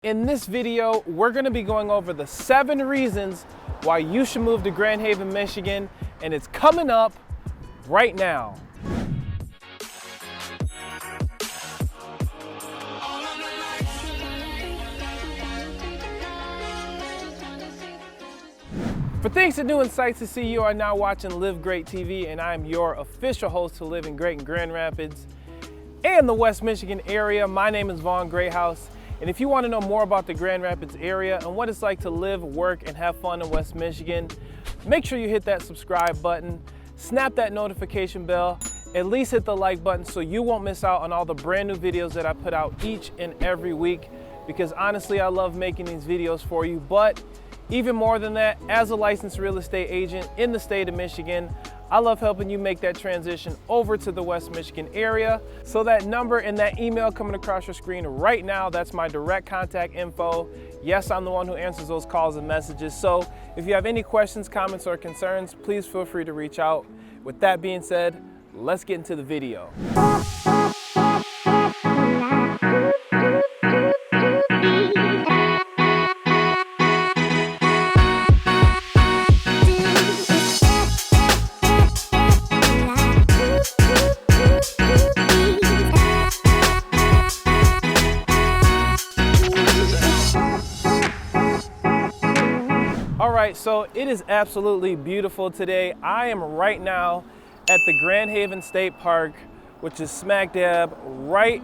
In this video, we're going to be going over the 7 reasons why you should move to Grand Haven, Michigan, and it's coming up right now. For things to do and sights to see, you are now watching Live Great TV, and I'm your official host to Living Great in Grand Rapids and the West Michigan area. My name is Vaughn Greathouse. And if you want to know more about the Grand Rapids area and what it's like to live, work, and have fun in West Michigan, make sure you hit that subscribe button, snap that notification bell, at least hit the like button so you won't miss out on all the brand new videos that I put out each and every week, because honestly, I love making these videos for you. But even more than that, as a licensed real estate agent in the state of Michigan, I love helping you make that transition over to the West Michigan area. So that number and that email coming across your screen right now, that's my direct contact info. Yes, I'm the one who answers those calls and messages. So if you have any questions, comments, or concerns, please feel free to reach out. With that being said, let's get into the video. All right, so it is absolutely beautiful today. I am right now at the Grand Haven State Park, which is smack dab right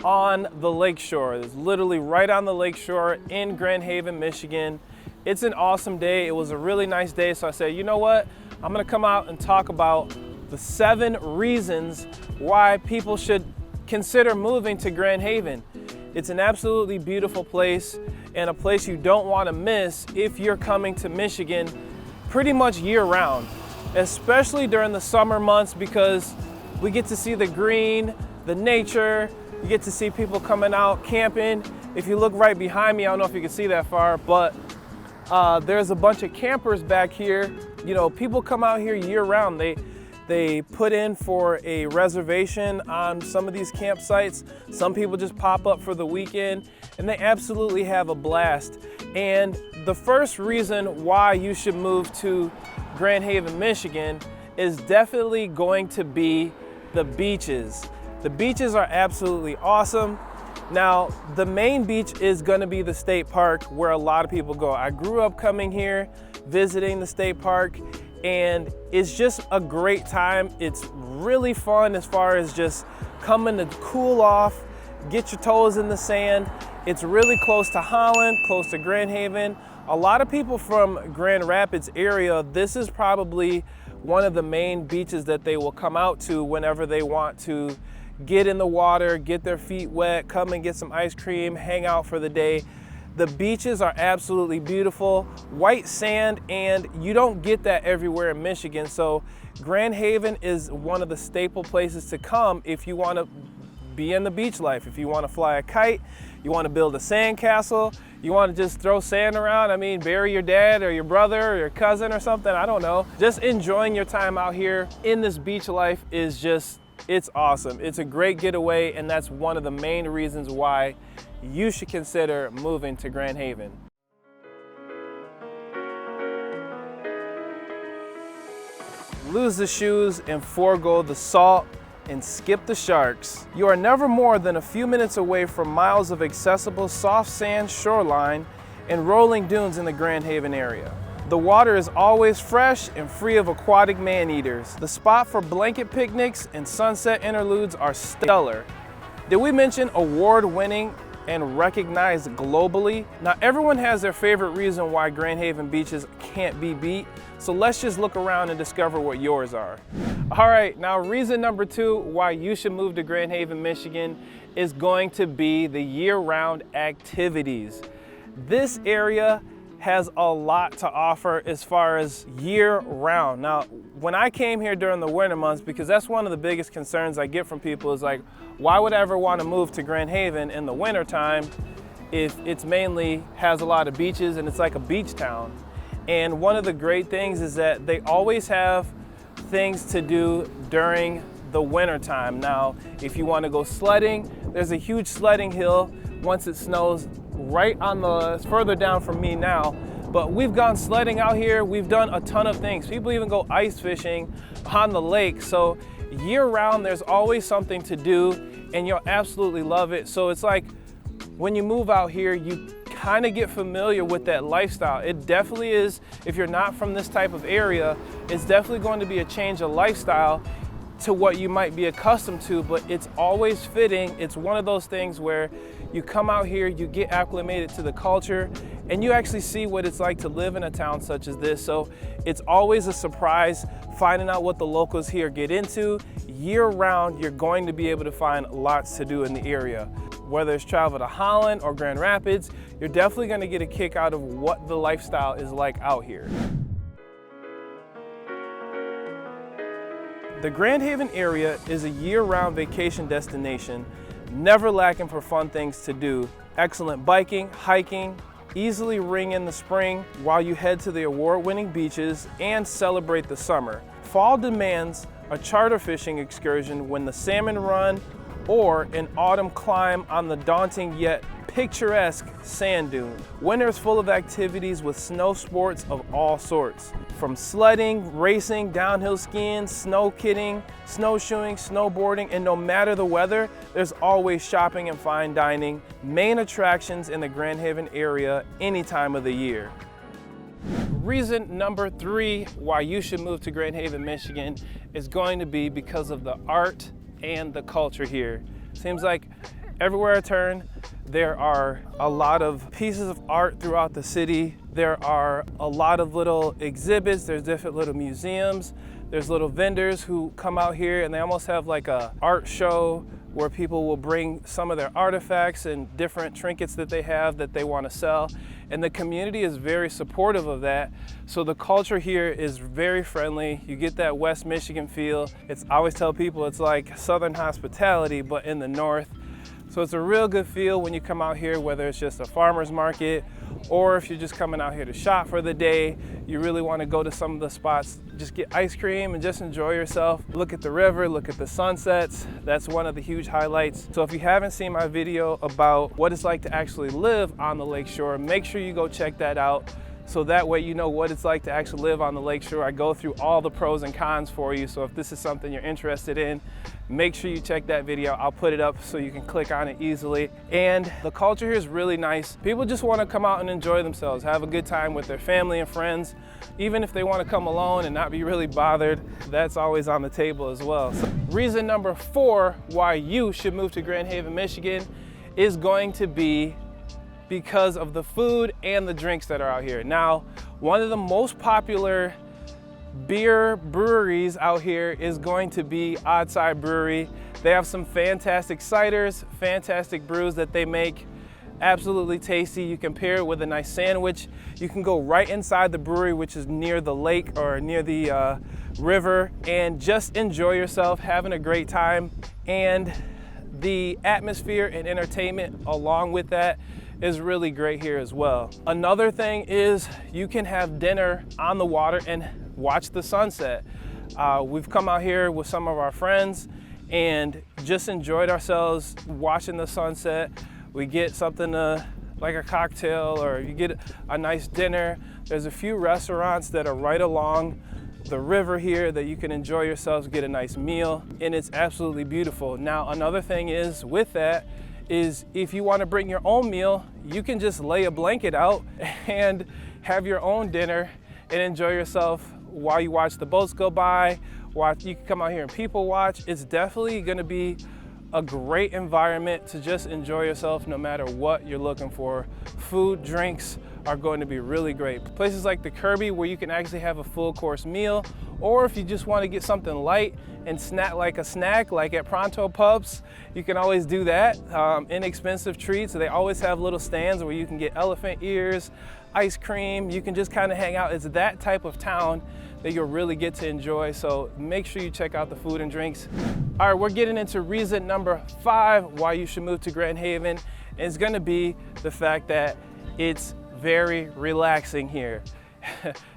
on the lakeshore. It's literally right on the lakeshore in Grand Haven, Michigan. It's an awesome day. It was a really nice day, so I said, you know what? I'm gonna come out and talk about the 7 reasons why people should consider moving to Grand Haven. It's an absolutely beautiful place and a place you don't want to miss if you're coming to Michigan pretty much year round, especially during the summer months, because we get to see the green, the nature, you get to see people coming out camping. If you look right behind me, I don't know if you can see that far, but there's a bunch of campers back here. You know, people come out here year round. They put in for a reservation on some of these campsites. Some people just pop up for the weekend, and they absolutely have a blast. And the first reason why you should move to Grand Haven, Michigan is definitely going to be the beaches. The beaches are absolutely awesome. Now, the main beach is gonna be the state park where a lot of people go. I grew up coming here, visiting the state park, and it's just a great time. It's really fun as far as just coming to cool off, get your toes in the sand. It's really close to Holland, close to Grand Haven. A lot of people from Grand Rapids area, this is probably one of the main beaches that they will come out to whenever they want to get in the water, get their feet wet, come and get some ice cream, hang out for the day. The beaches are absolutely beautiful, white sand, and you don't get that everywhere in Michigan. So Grand Haven is one of the staple places to come if you want to be in the beach life. If you want to fly a kite, you want to build a sand castle, you want to just throw sand around, I mean, bury your dad or your brother or your cousin or something, I don't know. Just enjoying your time out here in this beach life is just, it's awesome. It's a great getaway, and that's one of the main reasons why you should consider moving to Grand Haven. Lose the shoes and forego the salt and skip the sharks. You are never more than a few minutes away from miles of accessible soft sand shoreline and rolling dunes in the Grand Haven area. The water is always fresh and free of aquatic man-eaters. The spot for blanket picnics and sunset interludes are stellar. Did we mention award-winning and recognized globally? Now, everyone has their favorite reason why Grand Haven beaches can't be beat, so let's just look around and discover what yours are. All right, now reason number 2 why you should move to Grand Haven, Michigan is going to be the year-round activities. This area has a lot to offer as far as year-round. Now, when I came here during the winter months, because that's one of the biggest concerns I get from people is like, why would I ever want to move to Grand Haven in the winter time if it's mainly has a lot of beaches and it's like a beach town? And one of the great things is that they always have things to do during the winter time. Now, if you want to go sledding, there's a huge sledding hill once it snows right on the, it's further down from me now, but we've gone sledding out here. We've done a ton of things. People even go ice fishing on the lake. So year round, there's always something to do, and you'll absolutely love it. So it's like when you move out here, you kind of get familiar with that lifestyle. It definitely is, if you're not from this type of area, it's definitely going to be a change of lifestyle to what you might be accustomed to, but it's always fitting. It's one of those things where you come out here, you get acclimated to the culture, and you actually see what it's like to live in a town such as this. So it's always a surprise finding out what the locals here get into. Year round, you're going to be able to find lots to do in the area. Whether it's travel to Holland or Grand Rapids, you're definitely gonna get a kick out of what the lifestyle is like out here. The Grand Haven area is a year-round vacation destination, never lacking for fun things to do. Excellent biking, hiking, easily ring in the spring while you head to the award-winning beaches and celebrate the summer. Fall demands a charter fishing excursion when the salmon run, or an autumn climb on the daunting yet picturesque sand dune. Winter is full of activities with snow sports of all sorts. From sledding, racing, downhill skiing, snow kidding, snowshoeing, snowboarding, and no matter the weather, there's always shopping and fine dining. Main attractions in the Grand Haven area any time of the year. Reason number 3 why you should move to Grand Haven, Michigan is going to be because of the art and the culture here. Seems like everywhere I turn, there are a lot of pieces of art throughout the city. There are a lot of little exhibits. There's different little museums. There's little vendors who come out here and they almost have like a art show where people will bring some of their artifacts and different trinkets that they have that they want to sell. And the community is very supportive of that. So the culture here is very friendly. You get that West Michigan feel. I always tell people it's like Southern hospitality, but in the North. So it's a real good feel when you come out here, whether it's just a farmer's market or if you're just coming out here to shop for the day, you really want to go to some of the spots, just get ice cream and just enjoy yourself. Look at the river, look at the sunsets. That's one of the huge highlights. So if you haven't seen my video about what it's like to actually live on the lakeshore, make sure you go check that out. So that way you know what it's like to actually live on the lakeshore. I go through all the pros and cons for you. So if this is something you're interested in, make sure you check that video. I'll put it up so you can click on it easily. And the culture here is really nice. People just want to come out and enjoy themselves, have a good time with their family and friends. Even if they want to come alone and not be really bothered, that's always on the table as well. So reason number 4 why you should move to Grand Haven, Michigan is going to be because of the food and the drinks that are out here. Now, one of the most popular beer breweries out here is going to be Oddside Brewery. They have some fantastic ciders, fantastic brews that they make, absolutely tasty. You can pair it with a nice sandwich. You can go right inside the brewery, which is near the lake or near the river, and just enjoy yourself, having a great time. And the atmosphere and entertainment along with that is really great here as well. Another thing is you can have dinner on the water and watch the sunset. We've come out here with some of our friends and just enjoyed ourselves watching the sunset. We get something like a cocktail or you get a nice dinner. There's a few restaurants that are right along the river here that you can enjoy yourselves, get a nice meal, and it's absolutely beautiful. Now, another thing is with that is if you want to bring your own meal, you can just lay a blanket out and have your own dinner and enjoy yourself while you watch the boats go by. You can come out here and people watch. It's definitely going to be a great environment to just enjoy yourself no matter what you're looking for. Food, drinks are going to be really great. Places like the Kirby where you can actually have a full course meal, or if you just want to get something light and snack like at Pronto Pubs, you can always do that. Inexpensive treats. They always have little stands where you can get elephant ears, ice cream. You can just kind of hang out. It's that type of town that you'll really get to enjoy. So make sure you check out the food and drinks. All right, we're getting into reason number 5 why you should move to Grand Haven. And it's gonna be the fact that it's very relaxing here.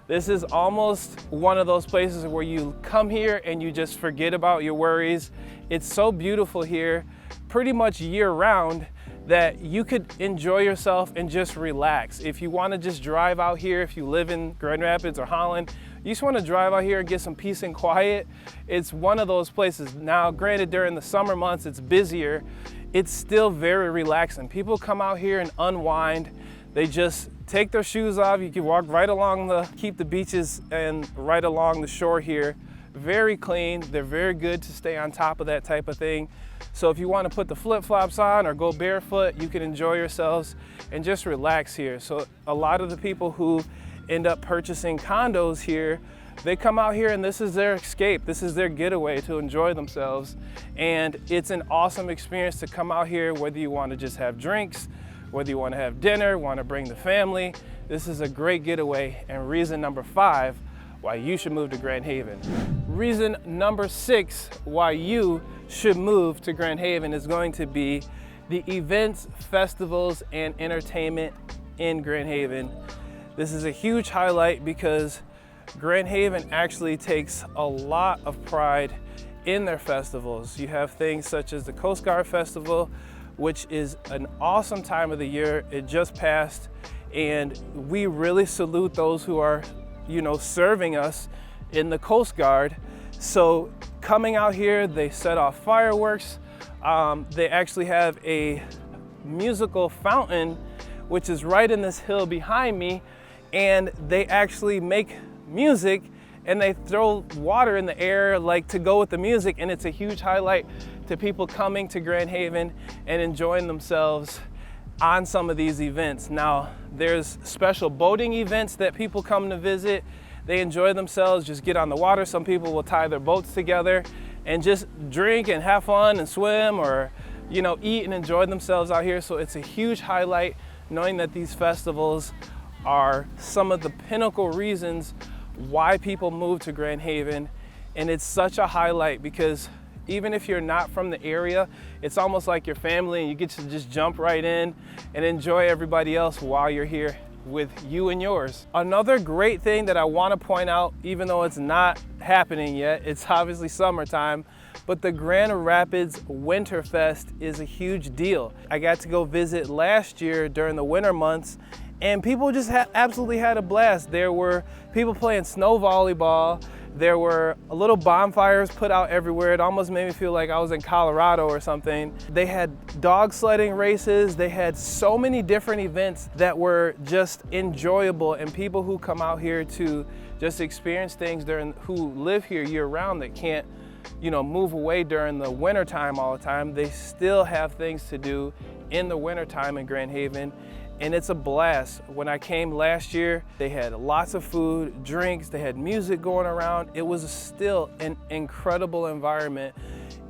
This is almost one of those places where you come here and you just forget about your worries. It's so beautiful here, pretty much year round. that you could enjoy yourself and just relax. If you want to just drive out here, if you live in Grand Rapids or Holland, you just want to drive out here and get some peace and quiet, it's one of those places. Now, granted, during the summer months, it's busier. It's still very relaxing. People come out here and unwind. They just take their shoes off. You can walk right along keep the beaches and right along the shore here. Very clean. They're very good to stay on top of that type of thing. So if you want to put the flip-flops on or go barefoot, you can enjoy yourselves and just relax here. So a lot of the people who end up purchasing condos here, they come out here and this is their escape. This is their getaway to enjoy themselves. And it's an awesome experience to come out here, whether you want to just have drinks, whether you want to have dinner, want to bring the family. This is a great getaway. And reason number 5 why you should move to Grand Haven. Reason number 6 why you should move to Grand Haven is going to be the events, festivals, and entertainment in Grand Haven. This is a huge highlight because Grand Haven actually takes a lot of pride in their festivals. You have things such as the Coast Guard Festival, which is an awesome time of the year. It just passed, and we really salute those who are, serving us in the Coast Guard. So coming out here, they set off fireworks. They actually have a musical fountain, which is right in this hill behind me, and they actually make music and they throw water in the air like to go with the music, and it's a huge highlight to people coming to Grand Haven and enjoying themselves on some of these events. Now, there's special boating events that people come to visit. They enjoy themselves, just get on the water. Some people will tie their boats together and just drink and have fun and swim, or eat and enjoy themselves out here. So it's a huge highlight knowing that these festivals are some of the pinnacle reasons why people move to Grand Haven. And it's such a highlight because even if you're not from the area, it's almost like your family, and you get to just jump right in and enjoy everybody else while you're here with you and yours. Another great thing that I want to point out, even though it's not happening yet, it's obviously summertime, but the Grand Rapids Winterfest is a huge deal. I got to go visit last year during the winter months, and people just absolutely had a blast. There were people playing snow volleyball. There were little bonfires put out everywhere. It almost made me feel like I was in Colorado or something. They had dog sledding races. They had so many different events that were just enjoyable, and people who come out here to just experience things who live here year round that can't move away during the winter time all the time, they still have things to do in the winter time in Grand Haven. And it's a blast. When I came last year, they had lots of food, drinks, they had music going around. It was still an incredible environment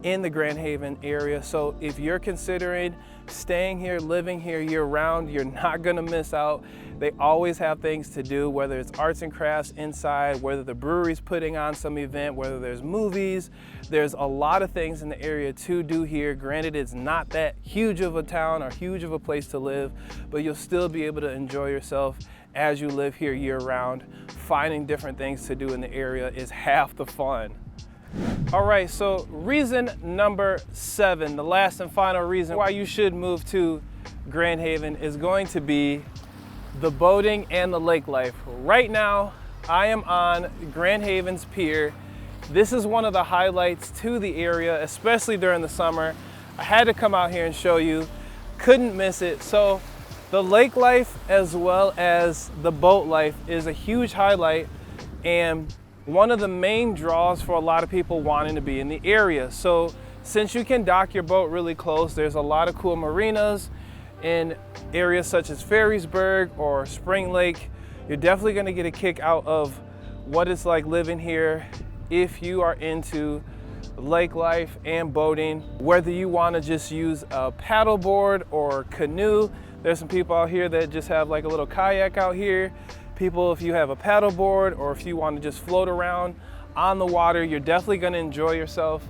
in the Grand Haven area. So if you're considering staying here, living here year round, you're not gonna miss out. They always have things to do, whether it's arts and crafts inside, whether the brewery's putting on some event, whether there's movies. There's a lot of things in the area to do here. Granted, it's not that huge of a town or huge of a place to live, but you'll still be able to enjoy yourself as you live here year round. Finding different things to do in the area is half the fun. All right, so reason number 7, the last and final reason why you should move to Grand Haven is going to be the boating and the lake life. Right now, I am on Grand Haven's pier. This is one of the highlights to the area, especially during the summer. I had to come out here and show you, couldn't miss it. So the lake life as well as the boat life is a huge highlight, and one of the main draws for a lot of people wanting to be in the area. So since you can dock your boat really close, there's a lot of cool marinas in areas such as Ferrysburg or Spring Lake. You're definitely gonna get a kick out of what it's like living here if you are into lake life and boating. Whether you wanna just use a paddleboard or canoe, there's some people out here that just have like a little kayak out here. People, if you have a paddleboard or if you want to just float around on the water, you're definitely going to enjoy yourself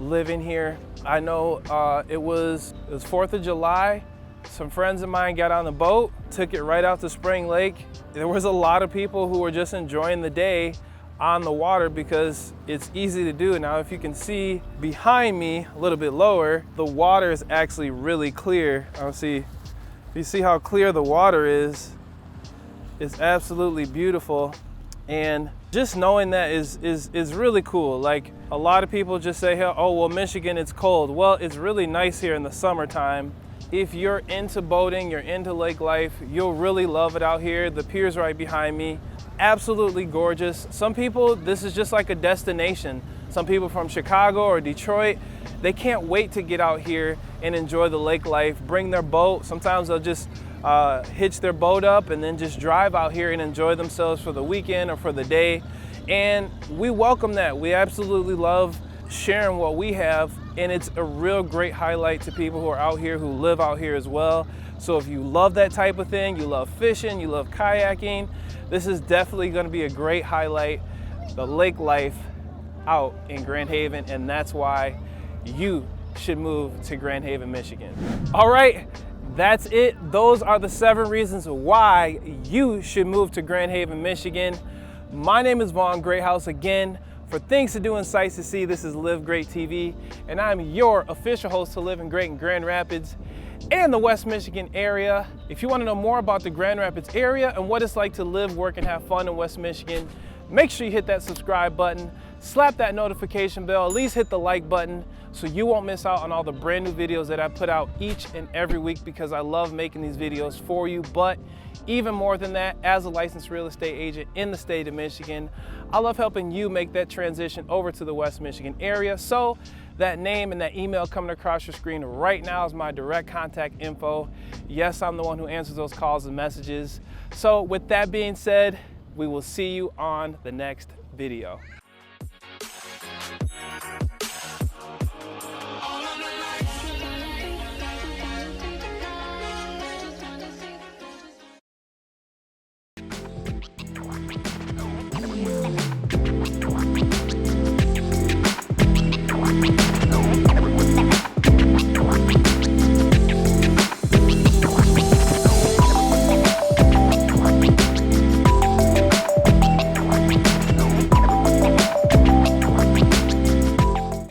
living here. I know it was 4th of July. Some friends of mine got on the boat, took it right out to Spring Lake. There was a lot of people who were just enjoying the day on the water because it's easy to do. Now, if you can see behind me a little bit lower, the water is actually really clear. If you see how clear the water is, it's absolutely beautiful. And just knowing that is really cool. Like, a lot of people just say, oh, well, Michigan, it's cold. Well, it's really nice here in the summertime. If you're into boating, you're into lake life, you'll really love it out here. The pier's right behind me. Absolutely gorgeous. Some people, this is just like a destination. Some people from Chicago or Detroit, they can't wait to get out here and enjoy the lake life, bring their boat. Sometimes they'll just hitch their boat up and then just drive out here and enjoy themselves for the weekend or for the day. And we welcome that. We absolutely love sharing what we have, and it's a real great highlight to people who are out here, who live out here as well. So if you love that type of thing, you love fishing, you love kayaking, this is definitely going to be a great highlight, the lake life out in Grand Haven, and that's why you should move to Grand Haven, Michigan. All right, that's it. Those are the 7 reasons why you should move to Grand Haven, Michigan. My name is Vaughn Greathouse. Again, for Things to Do and Sights to See, this is Live Great TV, and I'm your official host to Living Great in Grand Rapids and the West Michigan area. If you want to know more about the Grand Rapids area and what it's like to live, work, and have fun in West Michigan, make sure you hit that subscribe button, slap that notification bell, at least hit the like button so you won't miss out on all the brand new videos that I put out each and every week, because I love making these videos for you. But even more than that, as a licensed real estate agent in the state of Michigan, I love helping you make that transition over to the West Michigan area. So that name and that email coming across your screen right now is my direct contact info. Yes, I'm the one who answers those calls and messages. So with that being said, we will see you on the next video.